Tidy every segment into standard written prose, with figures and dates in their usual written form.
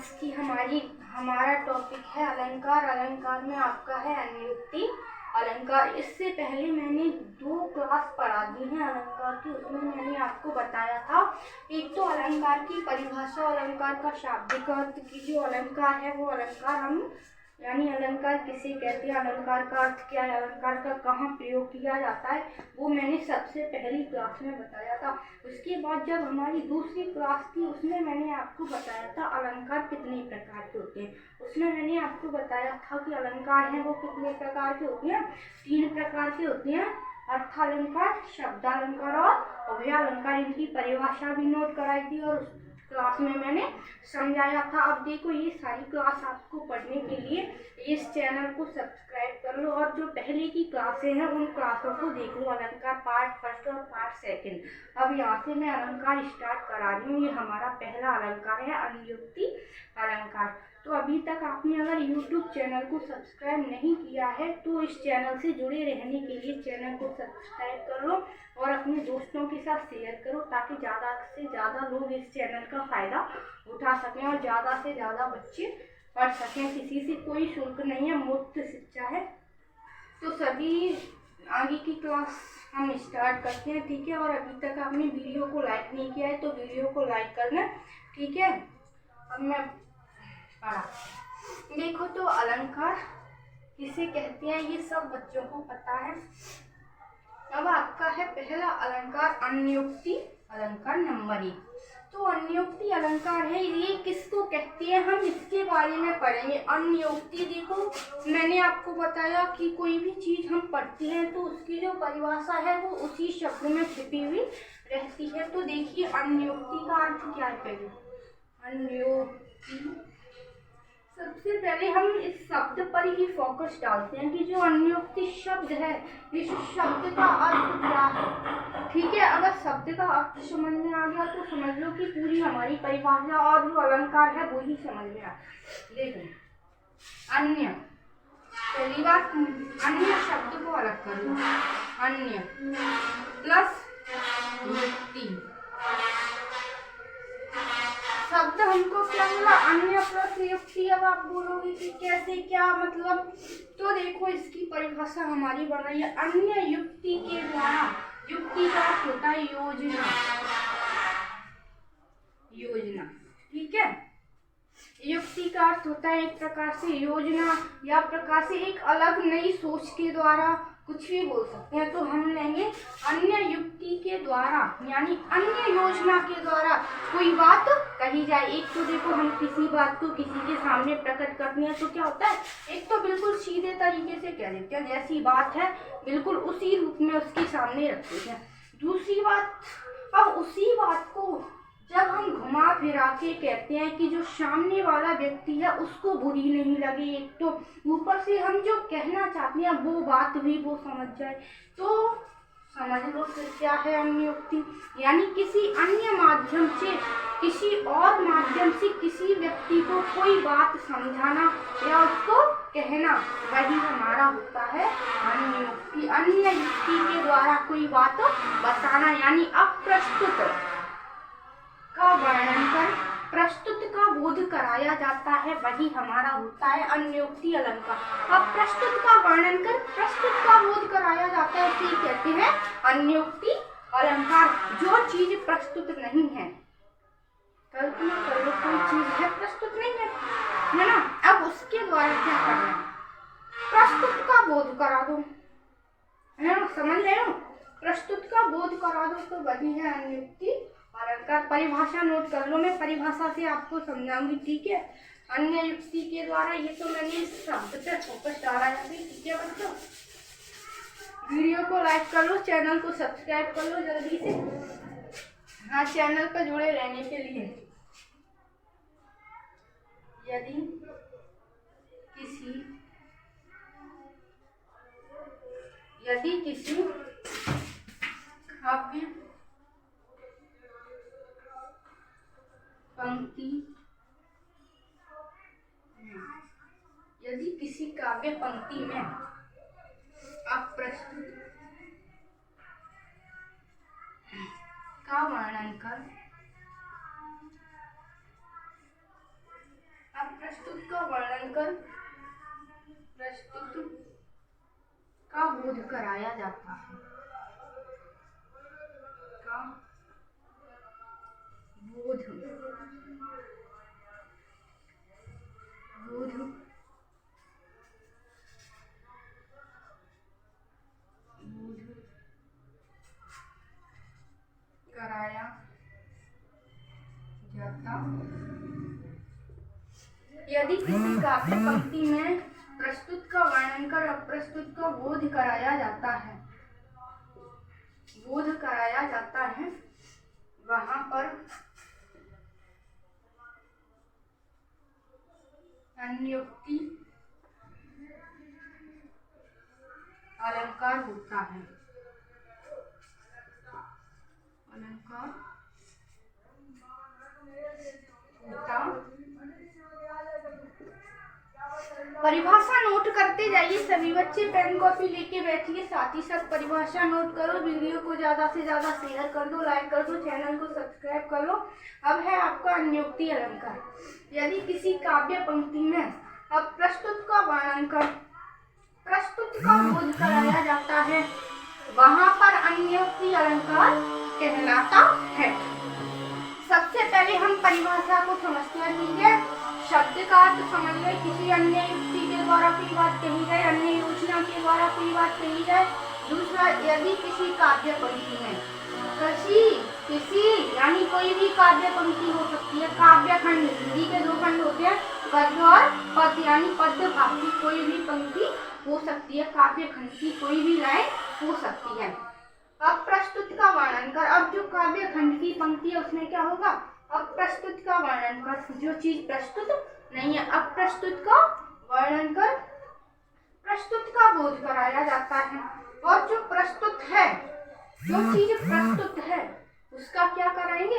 आज की हमारा टॉपिक है अलंकार। अलंकार में आपका है अन्युक्ति अलंकार। इससे पहले मैंने 2 क्लास पढ़ा दी हैं अलंकार की। उसमें मैंने आपको बताया था एक तो अलंकार की परिभाषा, अलंकार का शाब्दिक अर्थ की जो अलंकार है वो अलंकार हम यानी अलंकार किसे कहते हैं, अलंकार का अर्थ क्या है, अलंकार का कहाँ प्रयोग किया जाता है, वो मैंने सबसे पहली क्लास में बताया था। उसके बाद जब हमारी दूसरी क्लास थी उसमें मैंने आपको बताया था अलंकार कितने प्रकार के होते हैं। उसमें मैंने आपको बताया था कि अलंकार हैं वो कितने प्रकार के होते हैं, 3 प्रकार के होते हैं, अर्थालंकार, शब्दालंकार और अभयालंकार। इनकी परिभाषा भी नोट कराई थी और क्लास में मैंने समझाया था। अब देखो ये सारी क्लास आपको पढ़ने के लिए इस चैनल को सब्सक्राइब कर लो और जो पहले की क्लासें हैं उन क्लासों को देख लो, अलंकार पार्ट फर्स्ट और पार्ट सेकंड। अब यहाँ से मैं अलंकार स्टार्ट करा रही हूँ। ये हमारा पहला अलंकार है अन्युक्ति अलंकार। तो अभी तक आपने अगर YouTube चैनल को सब्सक्राइब नहीं किया है तो इस चैनल से जुड़े रहने के लिए चैनल को सब्सक्राइब कर लो और अपने दोस्तों के साथ शेयर करो ताकि ज़्यादा से ज़्यादा लोग इस चैनल का फ़ायदा उठा सकें और ज़्यादा से ज़्यादा बच्चे पढ़ सकें। किसी से कोई शुल्क नहीं है, मुफ्त शिक्षा है। तो सभी आगे की क्लास हम स्टार्ट करते हैं, ठीक है। और अभी तक आपने वीडियो को लाइक नहीं किया है तो वीडियो को लाइक करना, ठीक है। अब मैं देखो तो अलंकार किसे कहते हैं ये सब बच्चों को पता है। अब आपका है पहला अलंकार अन्युक्ति अलंकार नंबर 1। तो अन्युक्ति अलंकार है ये किसको कहते हैं हम इसके बारे में पढ़ेंगे। अन्युक्ति देखो मैंने आपको बताया कि कोई भी चीज हम पढ़ते हैं तो उसकी जो परिभाषा है वो उसी शब्द में छिपी हुई रहती है। तो देखिए अन्युक्ति का अर्थ क्या है। पहले अन्युक्ति, सबसे पहले हम इस शब्द पर ही फोकस डालते हैं कि जो अन्युक्ति शब्द है इस शब्द का अर्थ क्या है, ठीक है। अगर शब्द का अर्थ समझ में आ गया तो समझ लो कि पूरी हमारी परिभाषा और जो अलंकार है वो ही समझ में आ। देखो अन्य, पहली बात अन्य शब्द को अलग कर लो, अन्य प्लस युक्ति। शब्द हमको क्या मिला, अन्य प्लस युक्ति। अब आप बोलोगे कि कैसे, क्या मतलब, तो देखो इसकी परिभाषा हमारी बन रही है अन्य युक्ति के द्वारा। युक्ति का अर्थ होता है योजना, योजना, ठीक है। युक्ति का अर्थ होता है एक प्रकार से योजना या प्रकार से एक अलग नई सोच के द्वारा, कुछ भी बोल सकते हैं। तो हम लेंगे अन्य युक्ति के द्वारा यानी अन्य योजना के द्वारा कोई बात कही जाए। एक तो देखो हम किसी बात को किसी के सामने प्रकट करते हैं तो क्या होता है, एक तो बिल्कुल सीधे तरीके से कह देते हैं, जैसी बात है बिल्कुल उसी रूप में उसके सामने रखते हैं। दूसरी बात, अब उसी बात को जब हम घुमा फिरा के कहते हैं कि जो सामने वाला व्यक्ति है उसको बुरी नहीं लगे, एक तो ऊपर से हम जो कहना चाहते हैं वो बात भी वो समझ जाए, तो समझ लो फिर क्या है अन्युक्ति। यानी किसी अन्य माध्यम से, किसी और माध्यम से किसी व्यक्ति को कोई बात समझाना या उसको कहना, वही हमारा होता है अन्युक्ति। अन्य युक्ति के द्वारा कोई बात बताना यानी अप्रस्तुत का वर्णन कर प्रस्तुत का बोध कराया जाता है, वही हमारा होता है अन्युक्ति अलंकार। अब प्रस्तुत का वर्णन कर प्रस्तुत का बोध कराया जाता है उसे कहते हैं अन्युक्ति अलंकार। जो चीज प्रस्तुत नहीं है, कल्पना करो कोई चीज है प्रस्तुत नहीं है ना, अब उसके द्वारा क्या करना, प्रस्तुत का बोध करा दो, है ना, समझ रहे हो, प्रस्तुत का बोध करा दो, तो वही है अन्युक्ति अलंकार। परिभाषा नोट कर लो, मैं परिभाषा से आपको समझाऊंगी, ठीक है। अन्य युक्ति के द्वारा, ये तो मैंने इस शब्द पे फोकस डाला है, ठीक है बच्चों। वीडियो को लाइक कर लो, चैनल को सब्सक्राइब कर लो जल्दी से, हाँ, चैनल पर जुड़े रहने के लिए। यदि किसी काव्य पंक्ति, यदि किसी काव्य पंक्ति में अप्रस्तुत का वर्णन कर का वर्णन कर प्रस्तुत का बोध कराया जाता है। का बोध कराया जाता। यदि किसी काव्य पंक्ति में प्रस्तुत का वर्णन कर अप्रस्तुत का बोध कराया जाता है, वहां पर अन्योक्ति अलंकार होता है। परिभाषा नोट करते जाइए सभी बच्चे, पेन कॉपी लेके बैठिए, साथ ही साथ परिभाषा नोट करो। वीडियो को ज्यादा से ज्यादा शेयर कर दो, लाइक कर दो, चैनल को सब्सक्राइब कर लो। अब है आपका अन्योक्ति अलंकार। यदि किसी काव्य पंक्ति में अप्रस्तुत का वर्णन कर प्रस्तुत का बोध कराया जाता है, वहां पर अन्योक्ति अलंकार कहलाता है। सबसे पहले हम परिभाषा को समझते हैं। ठीक है, शब्द का अर्थ समझ लो। किसी अन्य युक्ति के द्वारा कोई बात कही जाए, अन्य योजना के द्वारा कोई बात कही जाए। दूसरा, यदि किसी काव्य पंक्ति में किसी यानी कोई भी काव्य पंक्ति हो सकती है। काव्य खंड, हिंदी के 2 खंड होते हैं, गद्य और पद्य, यानी पद्य भाग की कोई भी पंक्ति हो सकती है, काव्य खंड की कोई भी लाइन हो सकती है। अब प्रस्तुत का वर्णन कर। अब जो काव्य खंड की पंक्ति है उसमें क्या होगा? अप्रस्तुत का वर्णन कर। जो चीज प्रस्तुत नहीं है, अप्रस्तुत का वर्णन कर प्रस्तुत का बोध कराया जाता है। और जो प्रस्तुत है, जो चीज प्रस्तुत है, उसका क्या कराएंगे?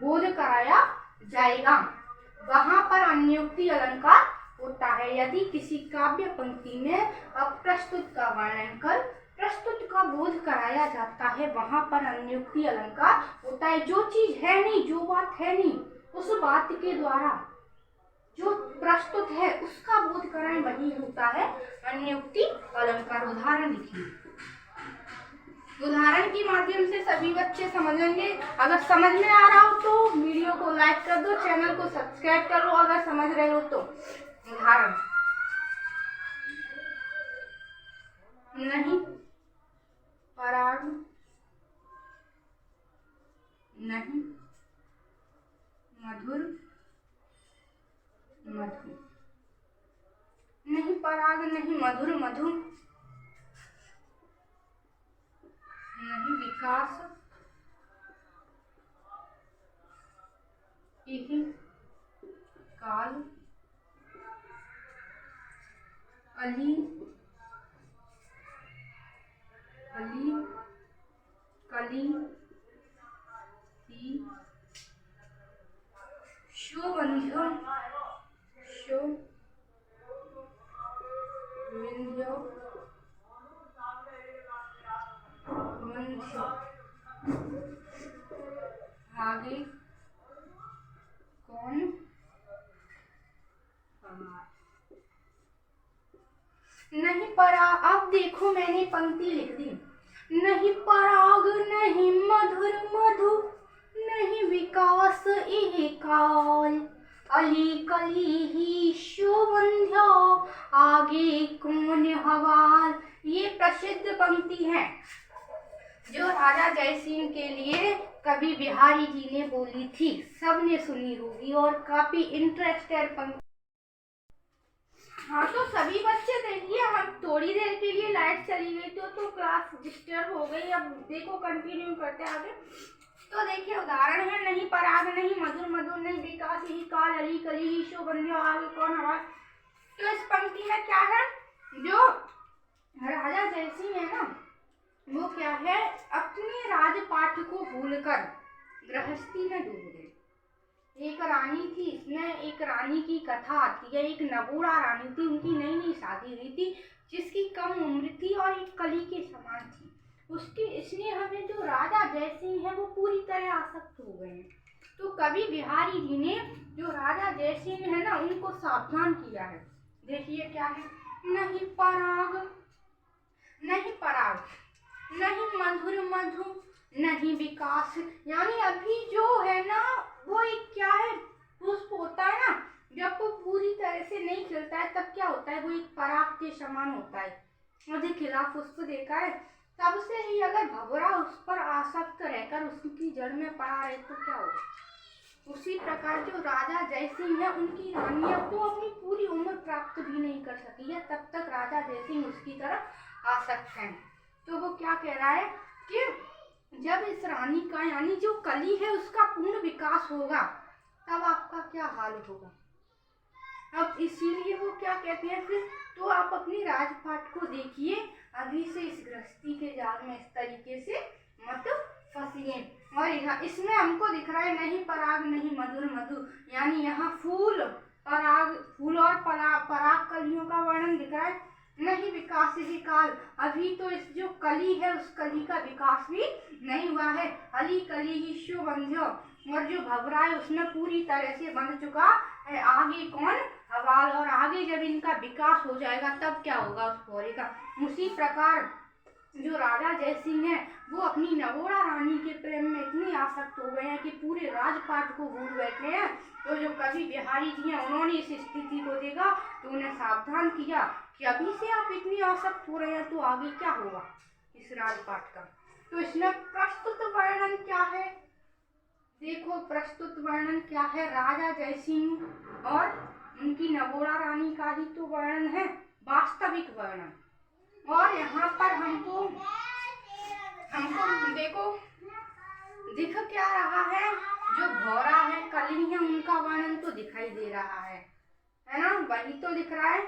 बोध कराया जाएगा। वहां पर अन्योक्ति अलंकार होता है। यदि किसी काव्य पंक्ति में अप्रस्तुत का वर्णन कर प्रस्तुत का बोध कराया जाता है, वहां पर अन्योक्ति अलंकार होता है। जो चीज है नहीं, जो बात है नहीं, उस बात के द्वारा जो प्रस्तुत है उसका बोध कराएं, वही होता है अन्योक्ति अलंकार। उदाहरण लिखिए। उदाहरण के माध्यम से सभी बच्चे समझेंगे। अगर समझ में आ रहा हो तो वीडियो को लाइक कर दो, चैनल को सब्सक्राइब करो अगर समझ रहे हो तो। उदाहरण, नहीं पराग नहीं मधुर मधु, नहीं पराग नहीं मधुर मधु, नहीं विकास यही काल, अली अली कली ही शोबंध्य विंध्य वंध्य, आगे कौन नहीं पराग। अब देखो मैंने पंक्ति लिख दी। नहीं पराग नहीं मधुर मधु, नहीं विकास यह काल, अली कली ही शोबंध्य, आगे कौन हवाल। ये प्रसिद्ध पंक्ति है जो राजा जयसिंह के लिए कवि बिहारी जी ने बोली थी, सबने सुनी होगी और काफी इंटरेस्टेड पंक्ति। हाँ तो सभी बच्चे देखिए, हम थोड़ी देर के लिए लाइट चली गई तो क्लास डिस्टर्ब हो गई। अब देखो कंटिन्यू करते आगे। तो देखिए उदाहरण है, नहीं पराग नहीं मधुर मधुर, नहीं विकास यही काल, अली कली ही शोबंध्य, आगे कौन हवा। तो इस पंक्ति में क्या है? जो राजा जयसिंह है ना, वो क्या है, अपने राजपाट को भूलकर गृहस्थी में डूब गए। एक रानी थी, इसमें एक रानी की कथा आती है। एक नबूड़ा रानी थी, उनकी नई नई शादी हुई थी, जिसकी कम उम्र थी और एक कली के समान थी। उसके इसलिए हमें जो राजा जयसिंह है वो पूरी तरह आसक्त हो गए हैं। तो कवि बिहारी जी ने जो राजा जयसिंह है ना उनको सावधान किया है। देखिए क्या है, नहीं पराग, नहीं पराग, नहीं मधुर मधु, नहीं विकास। यानी अभी जो है ना वो एक क्या है, पुष्प होता है ना, जब वो पूरी तरह से नहीं खिलता है तब क्या होता है, वो एक पराग के समान होता है। मुझे खिला पुष्प देखा है, तब से ही अगर भंवरा उस पर आसक्त रहकर उसकी जड़ में पड़ा रहे तो क्या होगा। उसी प्रकार जो राजा जयसिंह है उनकी रानी को अपनी पूरी उम्र प्राप्त भी नहीं कर सकी है, तब तक राजा जयसिंह उसकी तरफ आसक्त हैं। तो वो क्या कह रहा है कि जब इस रानी का यानी जो कली है उसका पूर्ण विकास होगा तब आपका क्या हाल होगा। अब इसीलिए वो क्या कहते हैं फिर, तो आप अपनी राजपाट को देखिए, अभी से इस गृहस्थी के जाल में इस तरीके से मत फंसिए। और यहाँ इसमें हमको दिख रहा है नहीं पराग नहीं मधुर मधु, यानी यहाँ फूल पराग, फूल और पराग कलियों का वर्णन दिख रहा है। नहीं विकास ही काल, अभी तो इस जो कली है उस कली का विकास भी नहीं हुआ है। अली कली ही शो बंध्यो, और जो भंवरा है उसमें पूरी तरह से बंध चुका है। आगे कौन, हवाल, और आगे जब इनका विकास हो जाएगा तब क्या होगा उस भौरे का। उसी प्रकार जो राजा जयसिंह है वो अपनी नगोड़ा रानी के प्रेम में इतने आसक्त हो गए हैं कि पूरे राजपाट को भूल बैठे हैं। तो जो कवि बिहारी जी हैं उन्होंने इस स्थिति को देखा तो उन्हें सावधान किया कि अभी से आप इतनी आसक्त हो रहे हैं तो आगे क्या होगा इस राजपाट का। तो इसमें प्रस्तुत वर्णन क्या है, देखो प्रस्तुत वर्णन क्या है, राजा जयसिंह और उनकी नगोड़ा रानी का ही तो वर्णन है, वास्तविक वर्णन। और यहाँ पर हमको देखो दिख क्या रहा है, जो भौरा है कली है उनका वर्णन तो दिखाई दे रहा है ना, वही तो दिख रहा है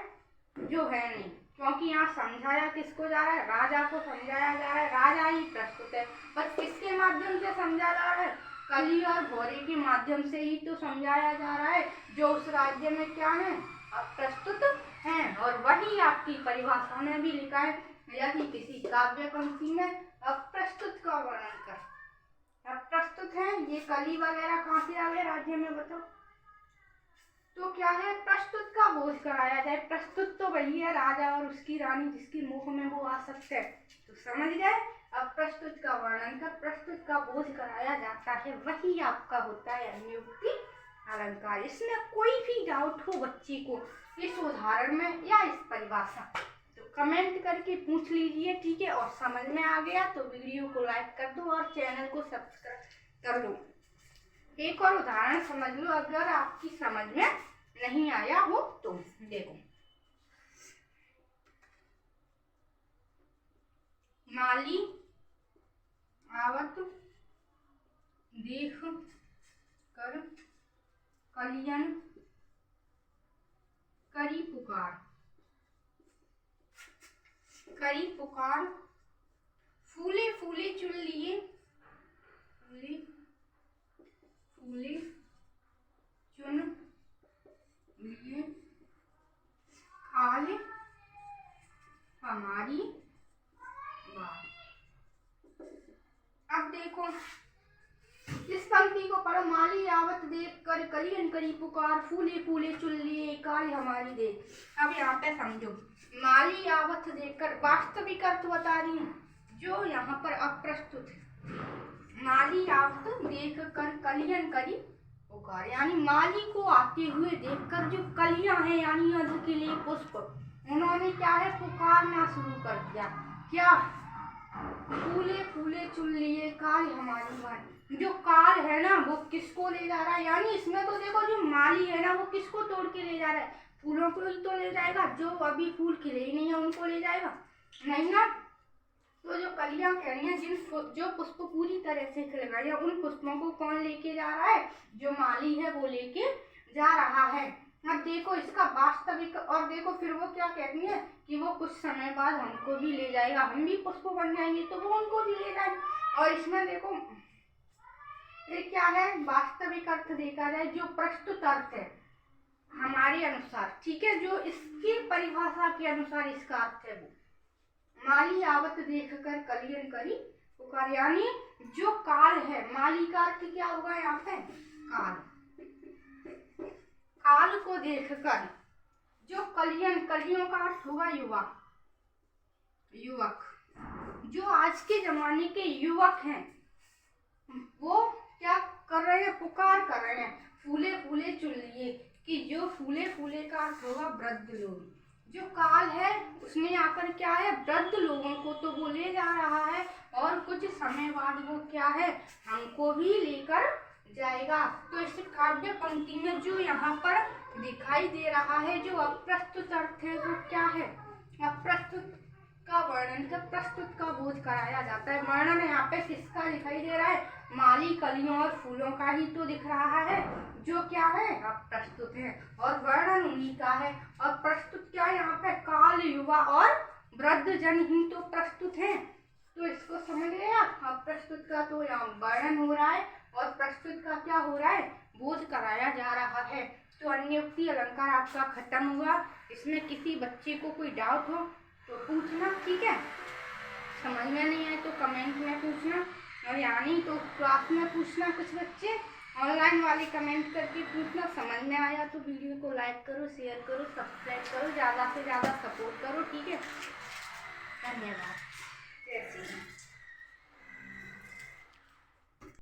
जो है नहीं, क्योंकि यहाँ समझाया किसको जा रहा है, राजा को समझाया जा रहा है, राजा ही प्रस्तुत है। पर किसके माध्यम से समझा जा रहा है, कली और भौरे के माध्यम से ही तो समझाया जा रहा है, जो उस राज्य में क्या है अप्रस्तुत हैं। और वही आपकी परिभाषा में भी लिखा है, यदि किसी काव्य पंक्ति में अप्रस्तुत का वर्णन कर, अप्रस्तुत है ये कली वगैरह कहाँ से आ गए राज्य में बताओ, तो क्या है प्रस्तुत का बोझ कराया जाए। प्रस्तुत तो वही है राजा और उसकी रानी जिसकी मुख में वो आ सकते हैं, तो समझ गए। अब प्रस्तुत का वर्णन कर प्रस्तुत का बोझ कराया जाता है, वही आपका होता है अन्योक्ति अलंकार। इसमें कोई भी डाउट हो बच्चे को इस उदाहरण में या इस परिभाषा, तो कमेंट करके पूछ लीजिए, ठीक है। और समझ में आ गया तो वीडियो को लाइक कर दो और चैनल को सब्सक्राइब कर लो। एक और उदाहरण समझ लो अगर आपकी समझ में नहीं आया हो तो। देखो माली आवत देख कर कलियन करी पुकार, करी पुकार, फूले फूले चुन लिए, फूले फूले चुन लिए, खाल हमारी बात। अब देखो इस पंक्ति को पढ़ो, माली आवत देख कर कलियन करी पुकार, फूले फूले चुन लिए काल हमारी देख। अब यहाँ पे समझो, माली आवत देखकर वास्तविक अर्थ बता रही हूँ, जो यहाँ पर अप्रस्तुत है। माली आवत देख कर कलियन करी पुकार, यानी माली को आते हुए देखकर जो कलियां हैं यानी अधकिले पुष्प, उन्होंने क्या है पुकारना शुरू कर दिया। क्या, फूले फूले चुन लिए काल हमारी बात। जो काल है ना वो किसको ले जा रहा है, यानी इसमें तो देखो जो माली है ना वो किसको तोड़ के ले जा रहा है, फूलों को ही तो ले जाएगा, जो अभी फूल खिले ही नहीं है उनको ले जाएगा नहीं ना। तो जो कलियां कह रही हैं जो पुष्प पूरी तरह से खिल गए हैं उन पुष्पों को कौन लेके जा रहा है, जो माली है वो लेके जा रहा है। अब देखो इसका वास्तविक, और देखो फिर वो क्या कहती है कि वो कुछ समय बाद हमको भी ले जाएगा, हम भी पुष्प बन जाएंगे तो वो उनको भी ले जाएंगे। और इसमें देखो ये क्या है, वास्तविक अर्थ देखा जाए जो प्रस्तुत अर्थ है हमारे अनुसार, ठीक है, जो इसकी परिभाषा के अनुसार इसका अर्थ है वो माली आवत देख कर कलियन करी पुकार, यानी जो काल है, माली का अर्थ क्या होगा यहाँ पे काल, काल को देखकर, जो कलियों का अर्थ होगा युवा, युवक, जो आज के जमाने के युवक हैं वो क्या कर रहे हैं, पुकार कर रहे हैं फूले फूले चुनिए, कि जो फूले फूले का अर्थ होगा वृद्ध लोग। जो काल है उसने आकर क्या है, वृद्ध लोगों को तो वो ले जा रहा है और कुछ समय बाद वो क्या है, हमको भी लेकर जाएगा। तो इस काव्य पंक्ति में जो यहाँ पर दिखाई दे रहा है, जो अप्रस्तुत अर्थ है वो क्या है, अप्रस्तुत का वर्णन का, प्रस्तुत का बोध कराया जाता है। वर्णन यहाँ पे किसका दिखाई दे रहा है, माली कलियों और फूलों का ही तो दिख रहा है, जो क्या है अप्रस्तुत है, और वर्णन उन्हीं का है। और प्रस्तुत क्या है यहाँ पे, काल, युवा और वृद्ध जन ही तो प्रस्तुत हैं। तो इसको समझ गए आप, अप्रस्तुत का तो यहाँ वर्णन हो रहा है और प्रस्तुत का क्या हो रहा है, बोध कराया जा रहा है। तो अन्योक्ति अलंकार आपका खत्म हुआ। इसमें किसी बच्चे को कोई डाउट हो तो पूछना, ठीक है। समझ में नहीं आए तो कमेंट में पूछना, और यानी तो क्लास में पूछना, कुछ बच्चे ऑनलाइन वाले कमेंट करके पूछना। समझ में आया तो वीडियो को लाइक करो, शेयर करो, सब्सक्राइब करो, ज़्यादा से ज़्यादा सपोर्ट करो, ठीक है। धन्यवाद।